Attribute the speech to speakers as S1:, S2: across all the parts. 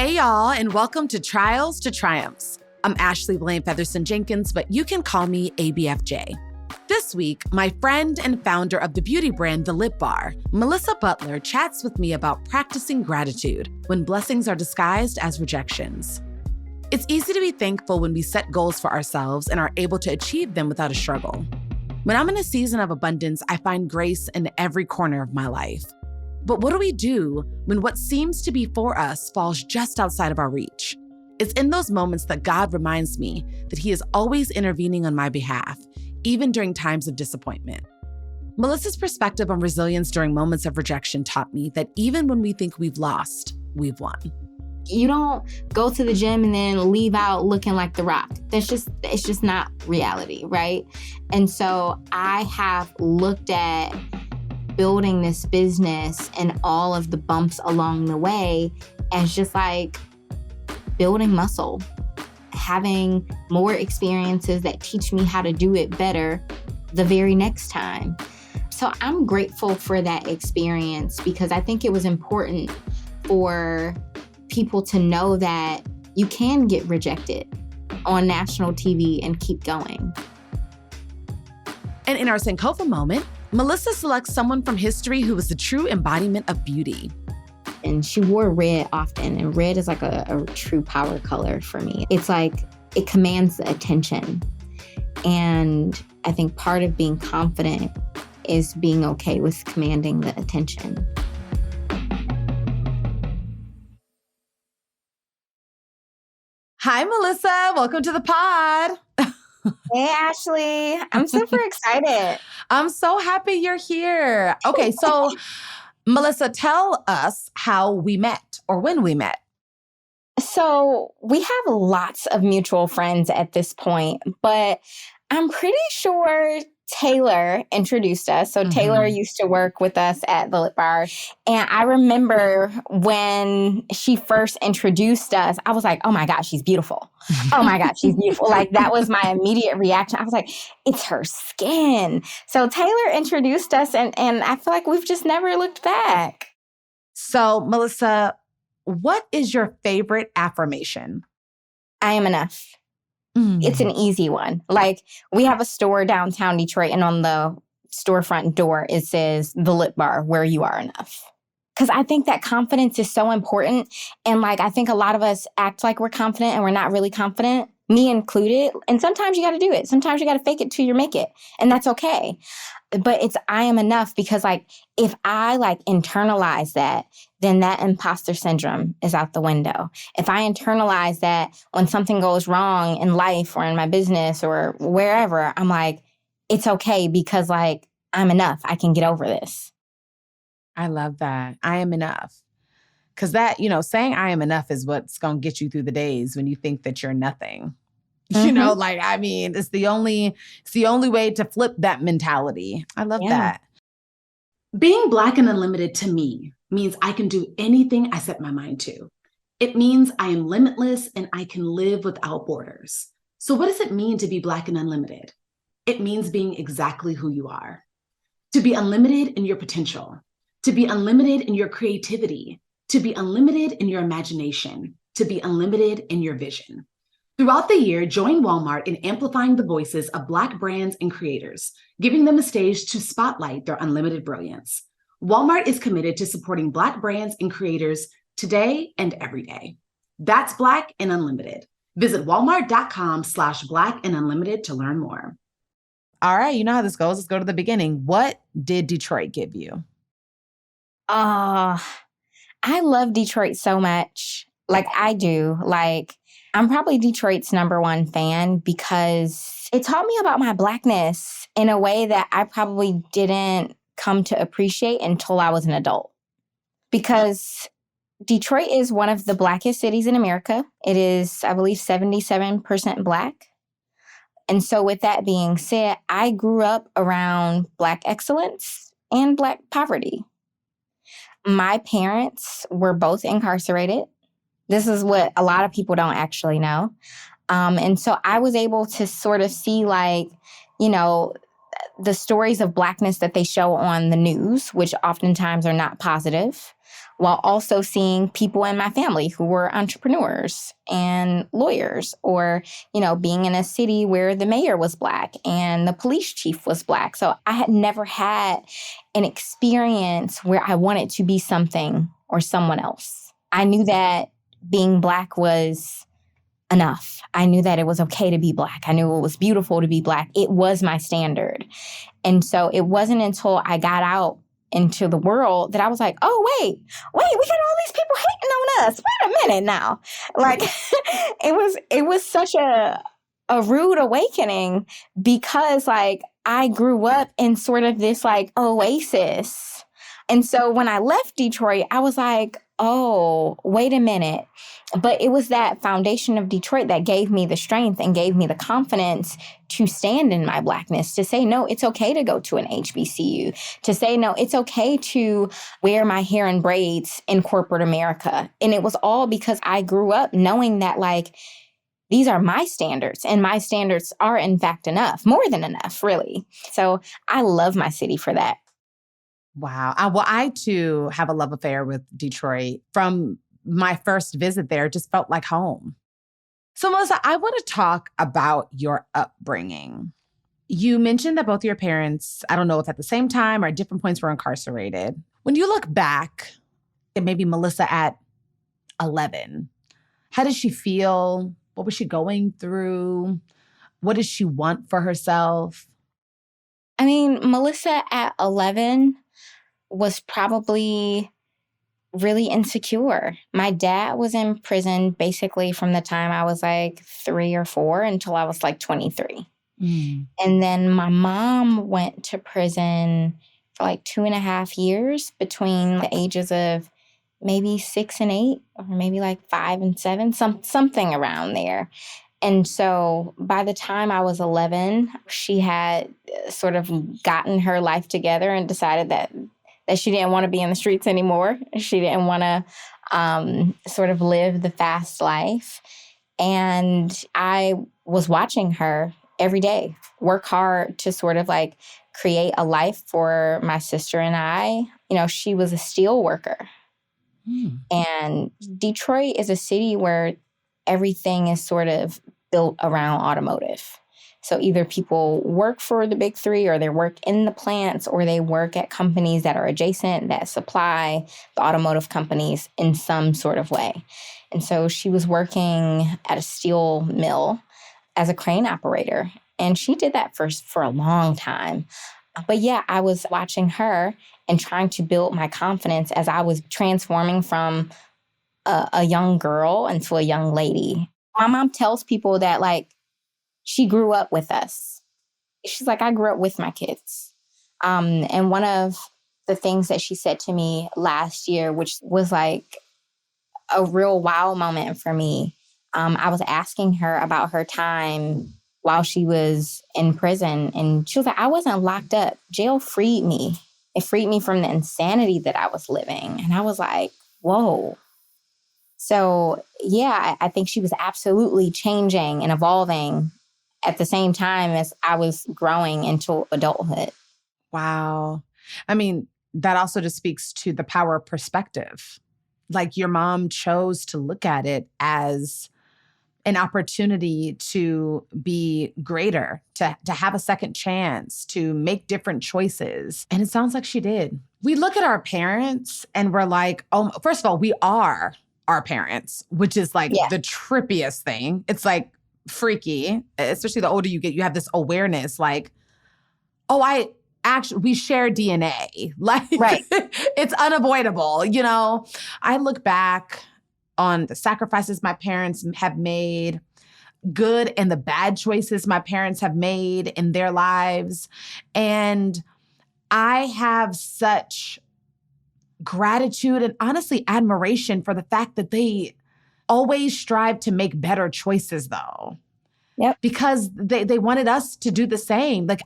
S1: Hey, y'all, and welcome to Trials to Triumphs. I'm Ashley Blaine Featherson-Jenkins, but you can call me ABFJ. This week, my friend and founder of the beauty brand The Lip Bar, Melissa Butler, chats with me about practicing gratitude when blessings are disguised as rejections. It's easy to be thankful when we set goals for ourselves and are able to achieve them without a struggle. When I'm in a season of abundance, I find grace in every corner of my life. But what do we do when what seems to be for us falls just outside of our reach? It's in those moments that God reminds me that He is always intervening on my behalf, even during times of disappointment. Melissa's perspective on resilience during moments of rejection taught me that even when we think we've lost, we've won.
S2: You don't go to the gym and then leave out looking like The Rock. It's just not reality, right? And so I have looked at building this business and all of the bumps along the way as just like building muscle, having more experiences that teach me how to do it better the very next time. So I'm grateful for that experience because I think it was important for people to know that you can get rejected on national TV and keep going.
S1: And in our Sankofa moment, Melissa selects someone from history who was the true embodiment of beauty.
S2: And she wore red often, and red is like a true power color for me. It's like it commands the attention. And I think part of being confident is being okay with commanding the attention.
S1: Hi, Melissa. Welcome to the pod.
S2: Hey, Ashley. I'm super excited.
S1: I'm so happy you're here. Okay, so Melissa, tell us how we met or when we met.
S2: So we have lots of mutual friends at this point, but I'm pretty sure Taylor introduced us. So Taylor used to work with us at the Lip Bar. And I remember when she first introduced us, I was like, oh my God, she's beautiful. Oh my God, she's beautiful. Like that was my immediate reaction. I was like, it's her skin. So Taylor introduced us and I feel like we've just never looked back.
S1: So Melissa, what is your favorite affirmation?
S2: I am enough. It's an easy one. Like we have a store downtown Detroit and on the storefront door, it says the Lip Bar where you are enough. Because I think that confidence is so important. And like, I think a lot of us act like we're confident and we're not really confident, me included. And sometimes you got to do it. Sometimes you got to fake it till you make it. And that's okay. But it's I am enough because like, if I like internalize that, then that imposter syndrome is out the window. If I internalize that when something goes wrong in life or in my business or wherever, I'm like, it's okay because like, I'm enough. I can get over this.
S1: I love that. I am enough. Because that, saying I am enough is what's going to get you through the days when you think that you're nothing. It's the only way to flip that mentality. I love that.
S3: Being Black and unlimited to me means I can do anything I set my mind to. It means I am limitless and I can live without borders. So what does it mean to be Black and unlimited? It means being exactly who you are. To be unlimited in your potential, to be unlimited in your creativity, to be unlimited in your imagination, to be unlimited in your vision. Throughout the year, join Walmart in amplifying the voices of Black brands and creators, giving them a stage to spotlight their unlimited brilliance. Walmart is committed to supporting Black brands and creators today and every day. That's Black and Unlimited. Visit walmart.com/Black and Unlimited to learn more.
S1: All right, you know how this goes. Let's go to the beginning. What did Detroit give you?
S2: I love Detroit so much. Like I do. Like I'm probably Detroit's #1 fan because it taught me about my Blackness in a way that I probably didn't come to appreciate until I was an adult. Because Detroit is one of the Blackest cities in America. It is, I believe, 77% Black. And so with that being said, I grew up around Black excellence and Black poverty. My parents were both incarcerated. This is what a lot of people don't actually know. And so I was able to sort of see the stories of Blackness that they show on the news, which oftentimes are not positive, while also seeing people in my family who were entrepreneurs and lawyers, or, being in a city where the mayor was Black and the police chief was Black. So I had never had an experience where I wanted to be something or someone else. I knew that being Black was enough. I knew that it was okay to be Black. I knew it was beautiful to be Black. It was my standard. And so it wasn't until I got out into the world that I was like, oh, wait, we got all these people hating on us. Wait a minute now. Like, it was such a rude awakening, because like I grew up in sort of this like oasis. And so when I left Detroit, I was like, oh, wait a minute. But it was that foundation of Detroit that gave me the strength and gave me the confidence to stand in my Blackness, to say, no, it's okay to go to an HBCU, to say, no, it's okay to wear my hair in braids in corporate America. And it was all because I grew up knowing that, like, these are my standards, and my standards are, in fact, enough, more than enough, really. So I love my city for that.
S1: Wow. Well, I, too, have a love affair with Detroit. From my first visit there, it just felt like home. So, Melissa, I want to talk about your upbringing. You mentioned that both your parents, I don't know if at the same time or at different points, were incarcerated. When you look back at maybe Melissa at 11, how does she feel? What was she going through? What does she want for herself?
S2: I mean, Melissa at 11 was probably really insecure. My dad was in prison basically from the time I was like 3 or 4 until I was like 23. And then my mom went to prison for like 2.5 years between the ages of maybe 6 and 8, or maybe like 5 and 7, something around there. And so by the time I was 11, she had sort of gotten her life together and decided that she didn't want to be in the streets anymore. She didn't want to sort of live the fast life. And I was watching her every day work hard to sort of like create a life for my sister and I. She was a steel worker. And Detroit is a city where everything is sort of built around automotive. So either people work for the big three, or they work in the plants, or they work at companies that are adjacent that supply the automotive companies in some sort of way. And so she was working at a steel mill as a crane operator. And she did that for a long time. But yeah, I was watching her and trying to build my confidence as I was transforming from a young girl into a young lady. My mom tells people that, like, she grew up with us. She's like, I grew up with my kids. And one of the things that she said to me last year, which was like a real wow moment for me, I was asking her about her time while she was in prison. And she was like, I wasn't locked up. Jail freed me. It freed me from the insanity that I was living. And I was like, whoa. So yeah, I think she was absolutely changing and evolving at the same time as I was growing into adulthood.
S1: Wow. I mean, that also just speaks to the power of perspective. Like, your mom chose to look at it as an opportunity to be greater, to have a second chance, to make different choices. And it sounds like she did. We look at our parents and we're like, oh, first of all, we are our parents, which is like the trippiest thing. It's like freaky, especially the older you get, you have this awareness like, oh, we share DNA. Like, right. It's unavoidable. I look back on the sacrifices my parents have made, good and the bad choices my parents have made in their lives. And I have such gratitude and honestly admiration for the fact that they always strive to make better choices, though.
S2: Yep.
S1: Because they wanted us to do the same. Like,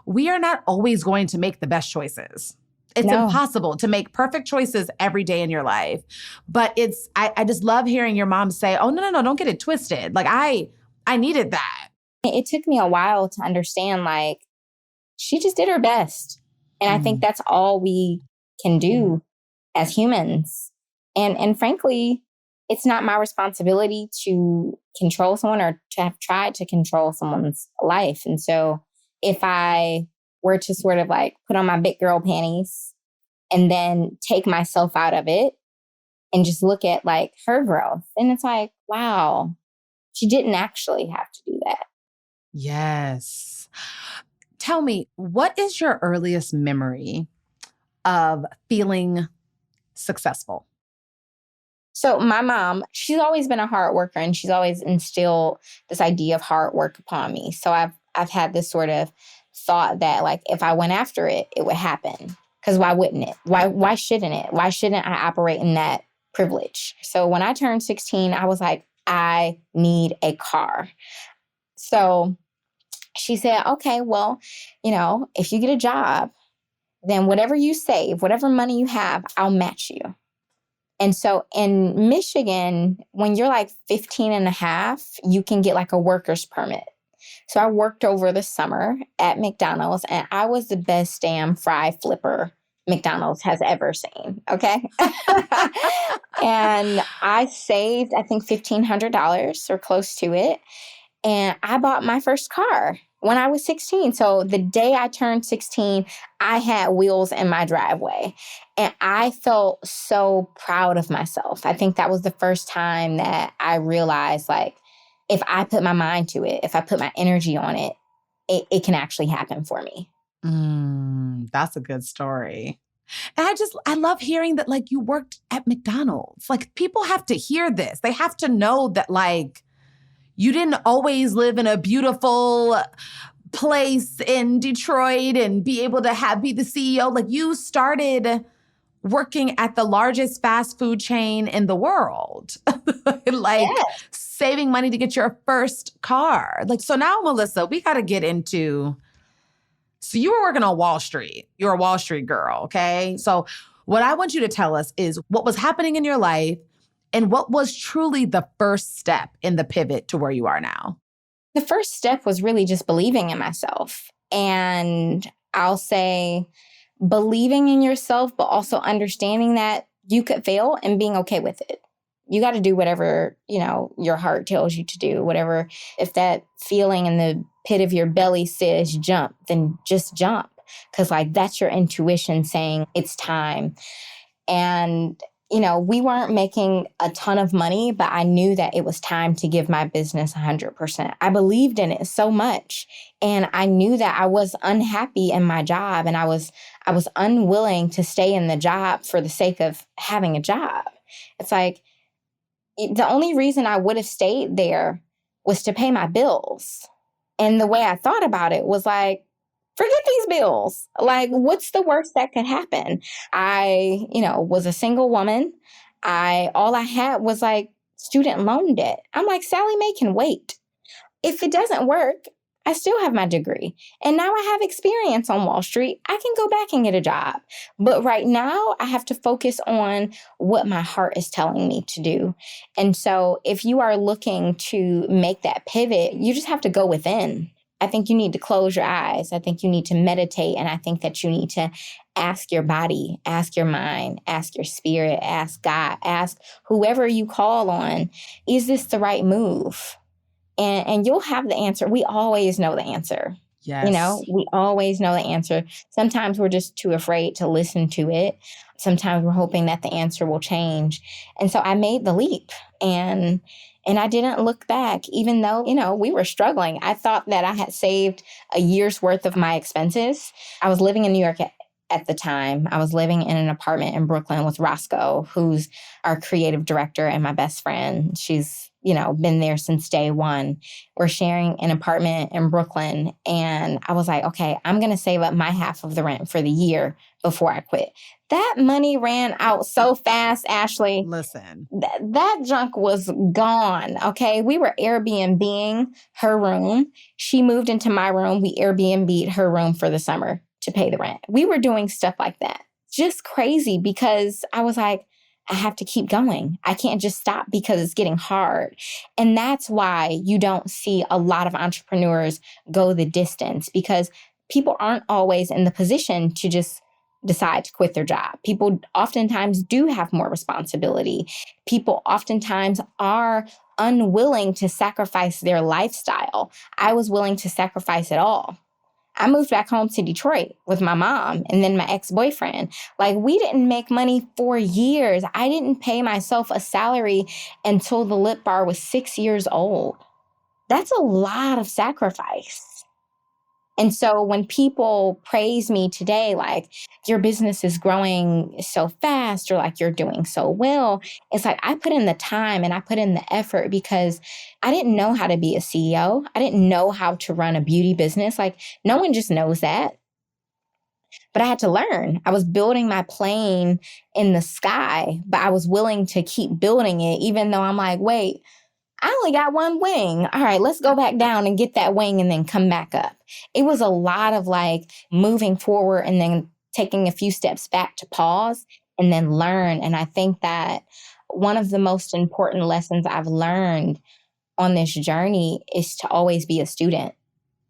S1: we are not always going to make the best choices. It's impossible to make perfect choices every day in your life. But I just love hearing your mom say, oh, no, don't get it twisted. Like, I needed that.
S2: It took me a while to understand, like, she just did her best. And I think that's all we can do as humans. And frankly, it's not my responsibility to control someone or to have tried to control someone's life. And so if I were to sort of like put on my big girl panties and then take myself out of it and just look at like her growth, and it's like, wow, she didn't actually have to do that.
S1: Yes. Tell me, what is your earliest memory of feeling successful?
S2: So my mom, she's always been a hard worker, and she's always instilled this idea of hard work upon me. So I've had this sort of thought that like if I went after it, it would happen. Because why wouldn't it? Why shouldn't it? Why shouldn't I operate in that privilege? So when I turned 16, I was like, I need a car. So she said, okay, well, if you get a job, then whatever you save, whatever money you have, I'll match you. And so in Michigan, when you're like 15 and a half, you can get like a worker's permit. So I worked over the summer at McDonald's, and I was the best damn fry flipper McDonald's has ever seen. Okay. And I saved, I think, $1,500 or close to it. And I bought my first car when I was 16. So the day I turned 16, I had wheels in my driveway. And I felt so proud of myself. I think that was the first time that I realized, like, if I put my mind to it, if I put my energy on it, it can actually happen for me.
S1: That's a good story. And I love hearing that, like, you worked at McDonald's. Like, people have to hear this. They have to know that, like, you didn't always live in a beautiful place in Detroit and be able to be the CEO. Like, you started working at the largest fast food chain in the world, like saving money to get your first car. Like, so now, Melissa, we got to get into, so you were working on Wall Street. You're a Wall Street girl, okay? So what I want you to tell us is what was happening in your life and what was truly the first step in the pivot to where you are now.
S2: The first step was really just believing in myself. And I'll say believing in yourself, but also understanding that you could fail and being okay with it. You got to do whatever, your heart tells you to do, whatever. If that feeling in the pit of your belly says jump, then just jump. Because like that's your intuition saying it's time. And we weren't making a ton of money, but I knew that it was time to give my business 100%. I believed in it so much. And I knew that I was unhappy in my job, and I was unwilling to stay in the job for the sake of having a job. It's like the only reason I would have stayed there was to pay my bills. And the way I thought about it was like, forget these bills. Like, what's the worst that could happen? I, was a single woman. All I had was like student loan debt. I'm like, Sally Mae can wait. If it doesn't work, I still have my degree. And now I have experience on Wall Street. I can go back and get a job. But right now, I have to focus on what my heart is telling me to do. And so if you are looking to make that pivot, you just have to go within. I think you need to close your eyes. I think you need to meditate. And I think that you need to ask your body, ask your mind, ask your spirit, ask God, ask whoever you call on, is this the right move? And you'll have the answer. We always know the answer.
S1: Yes.
S2: We always know the answer. Sometimes we're just too afraid to listen to it. Sometimes we're hoping that the answer will change. And so I made the leap, and I didn't look back, even though, we were struggling. I thought that I had saved a year's worth of my expenses. I was living in New York at the time. I was living in an apartment in Brooklyn with Roscoe, who's our creative director and my best friend. She's been there since day one. We're sharing an apartment in Brooklyn. And I was like, okay, I'm going to save up my half of the rent for the year before I quit. That money ran out so fast, Ashley.
S1: Listen.
S2: That junk was gone, okay? We were Airbnb-ing her room. She moved into my room. We Airbnb'd her room for the summer to pay the rent. We were doing stuff like that. Just crazy, because I was like, I have to keep going. I can't just stop because it's getting hard. And that's why you don't see a lot of entrepreneurs go the distance, because people aren't always in the position to just decide to quit their job. People oftentimes do have more responsibility. People oftentimes are unwilling to sacrifice their lifestyle. I was willing to sacrifice it all. I moved back home to Detroit with my mom and then my ex-boyfriend. Like, we didn't make money for years. I didn't pay myself a salary until the Lip Bar was 6 years old. That's a lot of sacrifice. And so when people praise me today, like, your business is growing so fast, or like, you're doing so well, it's like, I put in the time and I put in the effort because I didn't know how to be a CEO. I didn't know how to run a beauty business. Like, no one just knows that. But I had to learn. I was building my plane in the sky, but I was willing to keep building it, even though I'm like, wait, I only got one wing. All right, let's go back down and get that wing and then come back up. It was a lot of like moving forward and then taking a few steps back to pause and then learn. And I think that one of the most important lessons I've learned on this journey is to always be a student,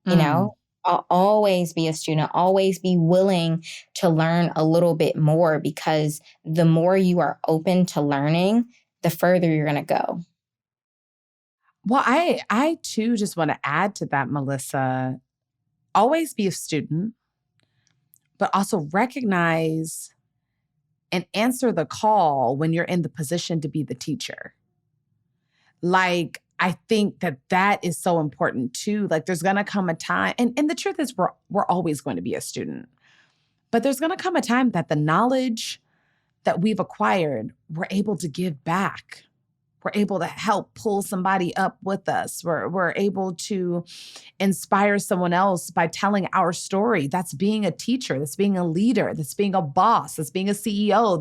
S2: you know? I'll always be a student, always be willing to learn a little bit more, because the more you are open to learning, the further you're going to go.
S1: Well, I too just want to add to that, Melissa. Always be a student, but also recognize and answer the call when you're in the position to be the teacher. Like, I think that is so important too. Like, there's going to come a time, and the truth is we're always going to be a student, but there's going to come a time that the knowledge that we've acquired, we're able to give back. We're able to help pull somebody up with us. We're able to inspire someone else by telling our story. That's being a teacher. That's being a leader. That's being a boss. That's being a CEO.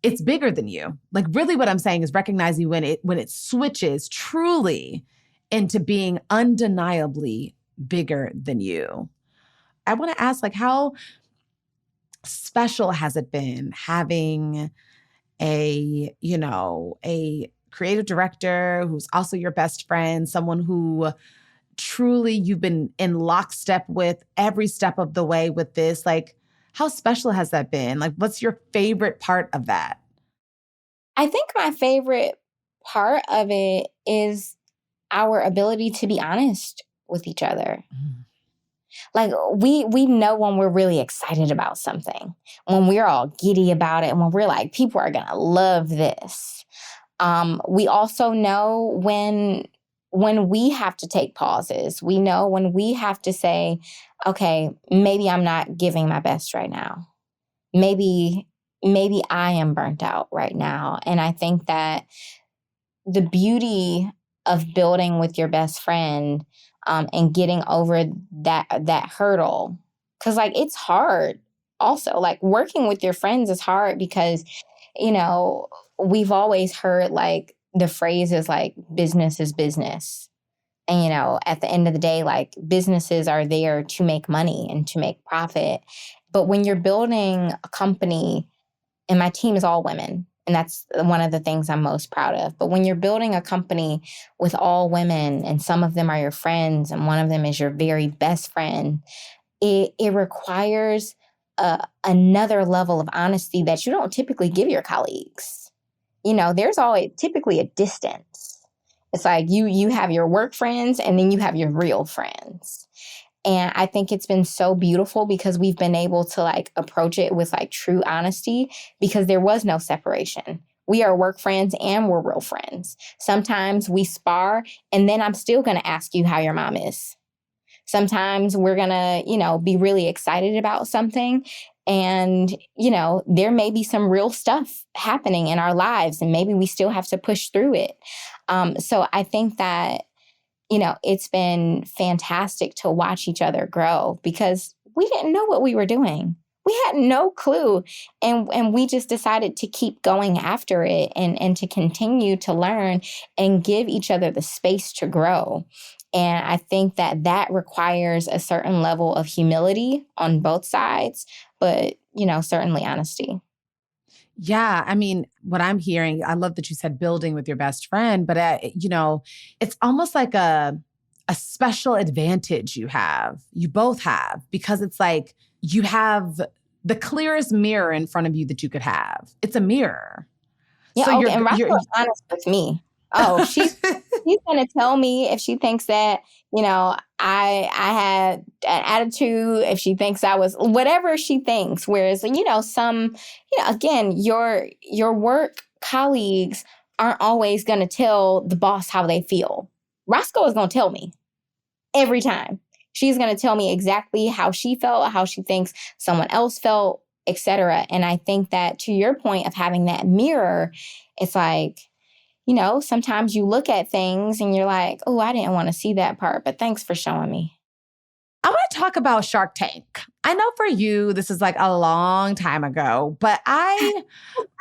S1: It's bigger than you. Like, really what I'm saying is recognizing when it switches truly into being undeniably bigger than you. I want to ask, like, how special has it been having a creative director who's also your best friend, someone who truly you've been in lockstep with every step of the way with this? Like, how special has that been? Like, what's your favorite part of that?
S2: I think my favorite part of it is our ability to be honest with each other. Like, we know when we're really excited about something, when we're all giddy about it, and when we're like, people are going to love this. We also know when we have to take pauses. We know when we have to say, okay, maybe I'm not giving my best right now. Maybe I am burnt out right now. And I think that the beauty of building with your best friend and getting over that hurdle, because like, it's hard. Also, like, working with your friends is hard because, we've always heard like the phrase is like, business is business. And, at the end of the day, like, businesses are there to make money and to make profit. But when you're building a company, and my team is all women, and that's one of the things I'm most proud of. But when you're building a company with all women, and some of them are your friends, and one of them is your very best friend, it requires another level of honesty that you don't typically give your colleagues. There's always typically a distance. It's like you have your work friends, and then you have your real friends. And I think it's been so beautiful because we've been able to like approach it with like true honesty, because there was no separation. We are work friends and we're real friends. Sometimes we spar, and then I'm still going to ask you how your mom is. Sometimes we're going to, be really excited about something, and, there may be some real stuff happening in our lives, and maybe we still have to push through it. So I think that, it's been fantastic to watch each other grow, because we didn't know what we were doing. We had no clue. And we just decided to keep going after it and to continue to learn and give each other the space to grow. And I think that requires a certain level of humility on both sides, but, certainly honesty.
S1: Yeah. I mean, what I'm hearing, I love that you said building with your best friend, but, it's almost like a a special advantage you both have, because it's like you have the clearest mirror in front of you that you could have. It's a mirror.
S2: Yeah,
S1: So
S2: okay, and Roscoe's honest with me. Oh, she's gonna tell me if she thinks that, I had an attitude, if she thinks I was whatever she thinks. Whereas, again, your work colleagues aren't always gonna tell the boss how they feel. Roscoe is gonna tell me every time. She's gonna tell me exactly how she felt, how she thinks someone else felt, etc. And I think that, to your point of having that mirror, it's like, sometimes you look at things and you're like, oh, I didn't want to see that part, but thanks for showing me.
S1: I want to talk about Shark Tank. I know for you, this is like a long time ago, but I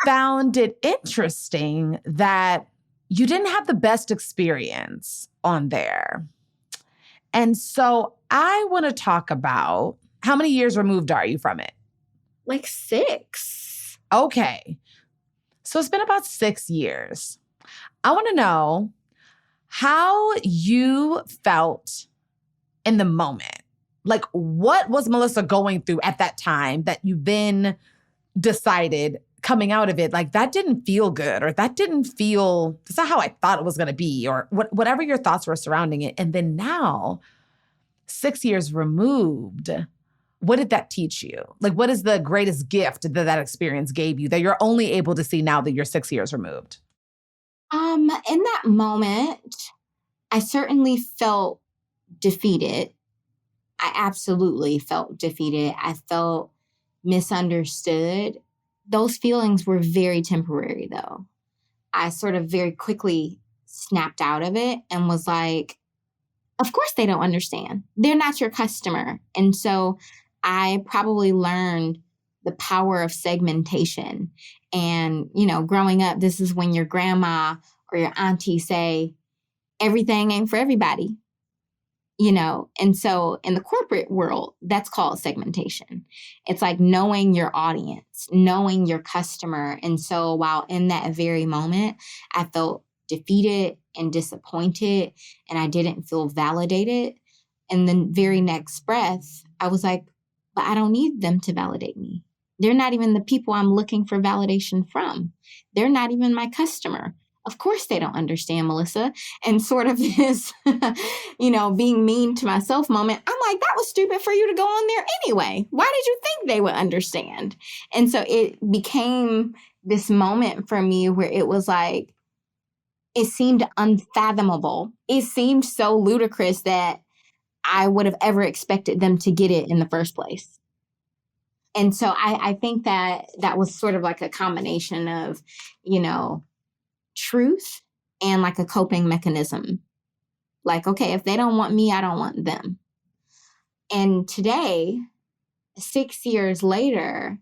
S1: found it interesting that you didn't have the best experience on there. And so I want to talk about, how many years removed are you from it?
S2: Like 6.
S1: Okay. So it's been about 6 years. I want to know how you felt in the moment. Like, what was Melissa going through at that time that you then decided coming out of it, like, that didn't feel good, or that's not how I thought it was going to be, or whatever your thoughts were surrounding it. And then now, 6 years removed, what did that teach you? Like, what is the greatest gift that experience gave you that you're only able to see now that you're 6 years removed?
S2: In that moment, I certainly felt defeated. I absolutely felt defeated. I felt misunderstood. Those feelings were very temporary, though. I sort of very quickly snapped out of it and was like, of course they don't understand. They're not your customer. And so I probably learned the power of segmentation. And, growing up, this is when your grandma or your auntie say, everything ain't for everybody, And so in the corporate world, that's called segmentation. It's like knowing your audience, knowing your customer. And so while in that very moment, I felt defeated and disappointed, and I didn't feel validated. And the very next breath, I was like, but I don't need them to validate me. They're not even the people I'm looking for validation from. They're not even my customer. Of course they don't understand, Melissa. And sort of this, being mean to myself moment, I'm like, that was stupid for you to go on there anyway. Why did you think they would understand? And so it became this moment for me where it was like, it seemed unfathomable. It seemed so ludicrous that I would have ever expected them to get it in the first place. And so I think that was sort of like a combination of, truth and like a coping mechanism. Like, okay, if they don't want me, I don't want them. And today, 6 years later,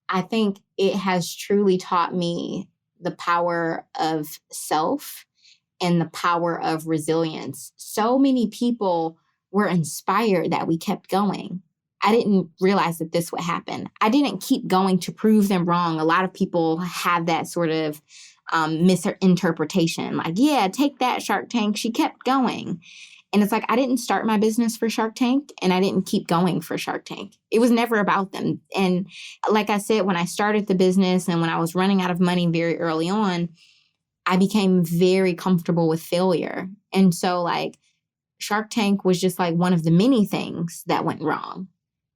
S2: I think it has truly taught me the power of self and the power of resilience. So many people were inspired that we kept going. I didn't realize that this would happen. I didn't keep going to prove them wrong. A lot of people have that sort of misinterpretation. Like, yeah, take that, Shark Tank. She kept going. And it's like, I didn't start my business for Shark Tank, and I didn't keep going for Shark Tank. It was never about them. And like I said, when I started the business and when I was running out of money very early on, I became very comfortable with failure. And so like Shark Tank was just like one of the many things that went wrong.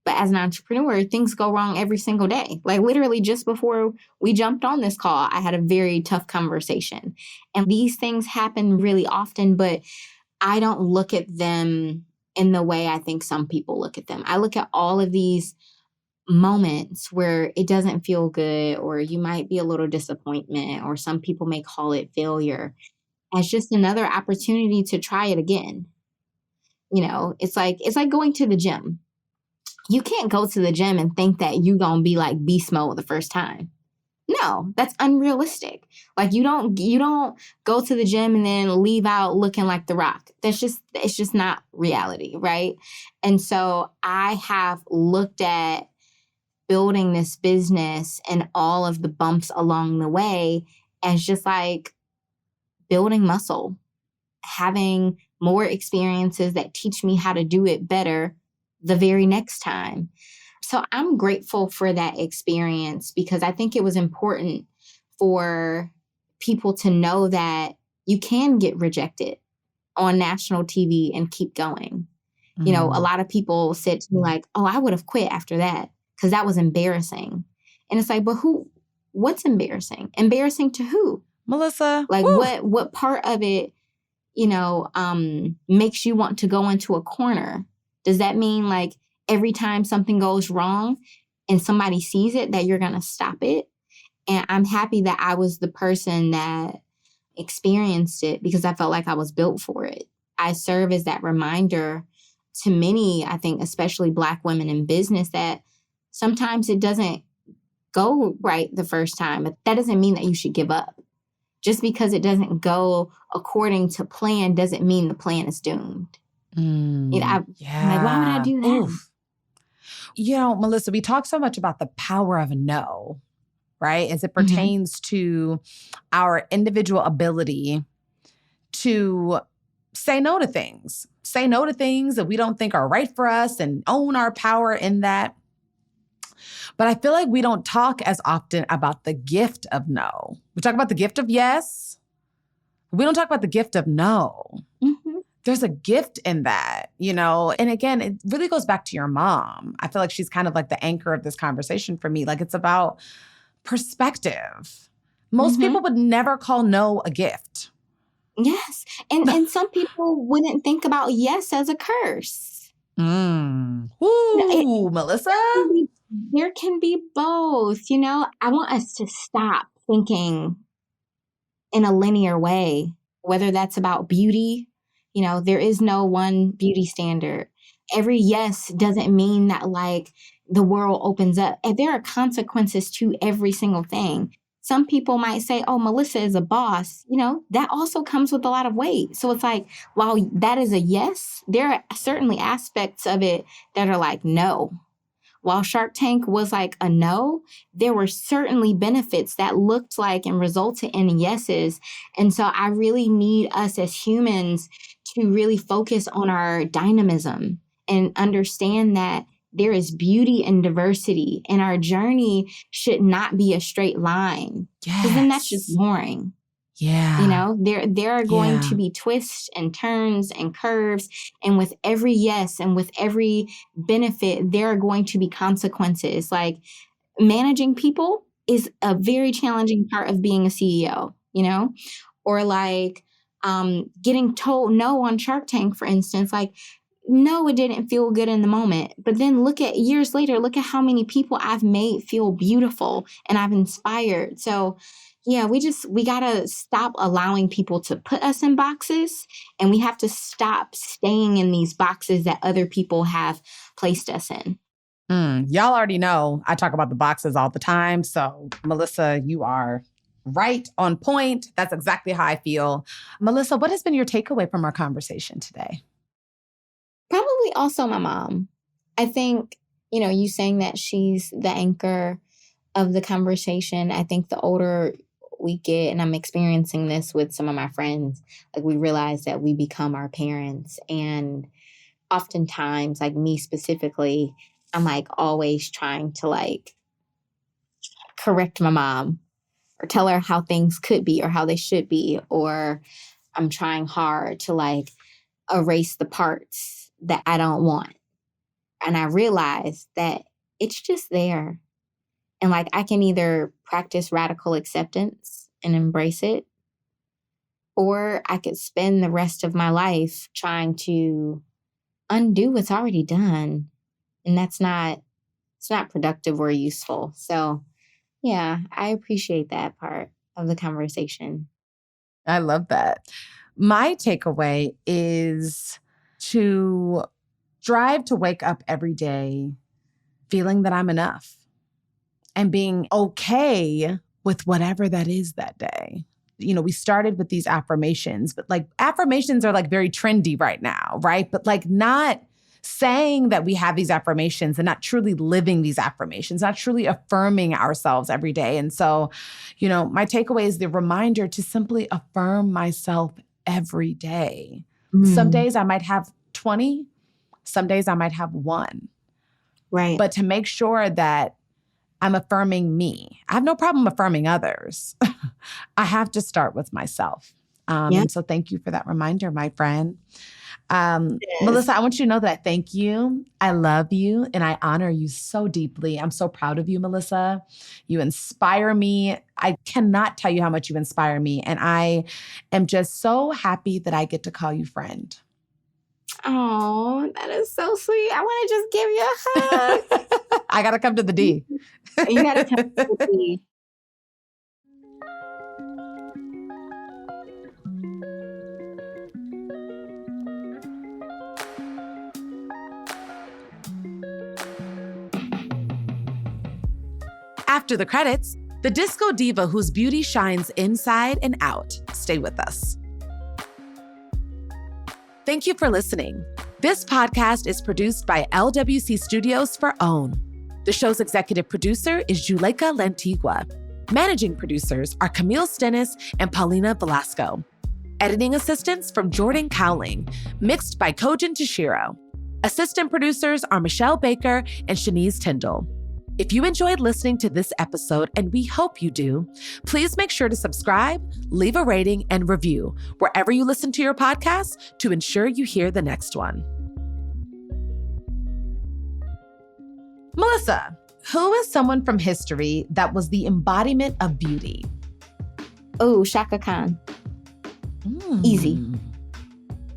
S2: But as an entrepreneur, things go wrong every single day. Like literally just before we jumped on this call, I had a very tough conversation. And these things happen really often, but I don't look at them in the way I think some people look at them. I look at all of these moments where it doesn't feel good, or you might be a little disappointment, or some people may call it failure, as just another opportunity to try it again. It's like going to the gym. You can't go to the gym and think that you're going to be like beast mode the first time. No, that's unrealistic. Like you don't go to the gym and then leave out looking like The Rock. It's just not reality, right? And so I have looked at building this business and all of the bumps along the way as just like building muscle, having more experiences that teach me how to do it better the very next time. So I'm grateful for that experience because I think it was important for people to know that you can get rejected on national TV and keep going. You know, a lot of people said to me like, oh, I would have quit after that because that was embarrassing. And it's like, but what's embarrassing? Embarrassing to who?
S1: Melissa.
S2: Like
S1: woo.
S2: what part of it, makes you want to go into a corner? Does that mean like every time something goes wrong and somebody sees it that you're going to stop it? And I'm happy that I was the person that experienced it because I felt like I was built for it. I serve as that reminder to many, I think, especially Black women in business, that sometimes it doesn't go right the first time, but that doesn't mean that you should give up. Just because it doesn't go according to plan doesn't mean the plan is doomed. I'm like, why would I do that?
S1: Oof. Melissa, we talk so much about the power of no, right? As it pertains to our individual ability to say no to things that we don't think are right for us and own our power in that. But I feel like we don't talk as often about the gift of no. We talk about the gift of yes. We don't talk about the gift of no. There's a gift in that, And again, it really goes back to your mom. I feel like she's kind of like the anchor of this conversation for me. Like it's about perspective. Most people would never call no a gift.
S2: Yes. And some people wouldn't think about yes as a curse.
S1: Ooh, Melissa.
S2: There can be both. I want us to stop thinking in a linear way, whether that's about beauty. There is no one beauty standard. Every yes doesn't mean that like the world opens up. And there are consequences to every single thing. Some people might say, oh, Melissa is a boss. That also comes with a lot of weight. So it's like, while that is a yes, there are certainly aspects of it that are like, no. While Shark Tank was like a no, there were certainly benefits that looked like and resulted in yeses. And so I really need us as humans to really focus on our dynamism and understand that there is beauty and diversity, and our journey should not be a straight line. Because then that's just boring.
S1: Yeah.
S2: There are going to be twists and turns and curves. And with every yes and with every benefit, there are going to be consequences. Like managing people is a very challenging part of being a CEO, or like getting told no on Shark Tank, for instance. Like, no, it didn't feel good in the moment. But then look at years later, look at how many people I've made feel beautiful and I've inspired. So yeah, we got to stop allowing people to put us in boxes, and we have to stop staying in these boxes that other people have placed us in.
S1: Y'all already know I talk about the boxes all the time. So Melissa, you are right on point. That's exactly how I feel. Melissa, what has been your takeaway from our conversation today?
S2: Probably also my mom. I think, you saying that she's the anchor of the conversation. I think the older we get, and I'm experiencing this with some of my friends, like we realize that we become our parents. And oftentimes, like me specifically, I'm like always trying to like correct my mom or tell her how things could be or how they should be. Or I'm trying hard to like erase the parts that I don't want. And I realize that it's just there. And like, I can either practice radical acceptance and embrace it, or I could spend the rest of my life trying to undo what's already done. And it's not productive or useful. So yeah, I appreciate that part of the conversation.
S1: I love that. My takeaway is to strive to wake up every day feeling that I'm enough and being okay with whatever that is that day. We started with these affirmations, but like affirmations are like very trendy right now, right? But like not saying that we have these affirmations and not truly living these affirmations, not truly affirming ourselves every day. And so, my takeaway is the reminder to simply affirm myself every day. Some days I might have 20. Some days I might have 1.
S2: Right.
S1: But to make sure that I'm affirming me, I have no problem affirming others. I have to start with myself. And so thank you for that reminder, my friend. Melissa, I want you to know that I thank you. I love you and I honor you so deeply. I'm so proud of you, Melissa. You inspire me. I cannot tell you how much you inspire me. And I am just so happy that I get to call you friend.
S2: Oh, that is so sweet. I want to just give you a hug.
S1: I got to come to the D.
S2: You got to come to the D.
S1: After the credits, the disco diva whose beauty shines inside and out. Stay with us. Thank you for listening. This podcast is produced by LWC Studios for OWN. The show's executive producer is Juleka Lantigua. Managing producers are Camille Stennis and Paulina Velasco. Editing assistance from Jordan Cowling. Mixed by Kojin Toshiro. Assistant producers are Michelle Baker and Shanice Tyndall. If you enjoyed listening to this episode, and we hope you do, please make sure to subscribe, leave a rating, and review wherever you listen to your podcast to ensure you hear the next one. Melissa, who is someone from history that was the embodiment of beauty?
S2: Oh, Shaka Khan. Easy.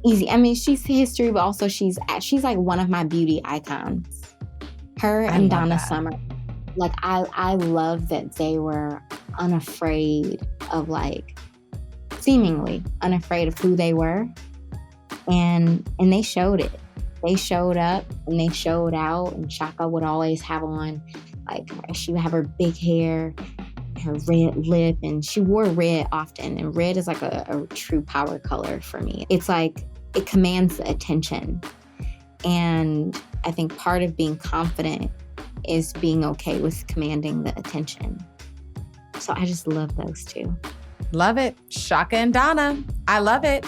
S2: Easy. I mean, she's history, but also she's like one of my beauty icons. Her and Donna Summer. Like, I love that they were unafraid of, like, seemingly unafraid of who they were. And they showed it. They showed up and they showed out. And Shaka would always have on, like, she would have her big hair, her red lip, and she wore red often. And red is like a true power color for me. It's like, it commands the attention. And I think part of being confident is being okay with commanding the attention. So I just love those two.
S1: Love it. Shaka and Donna. I love it.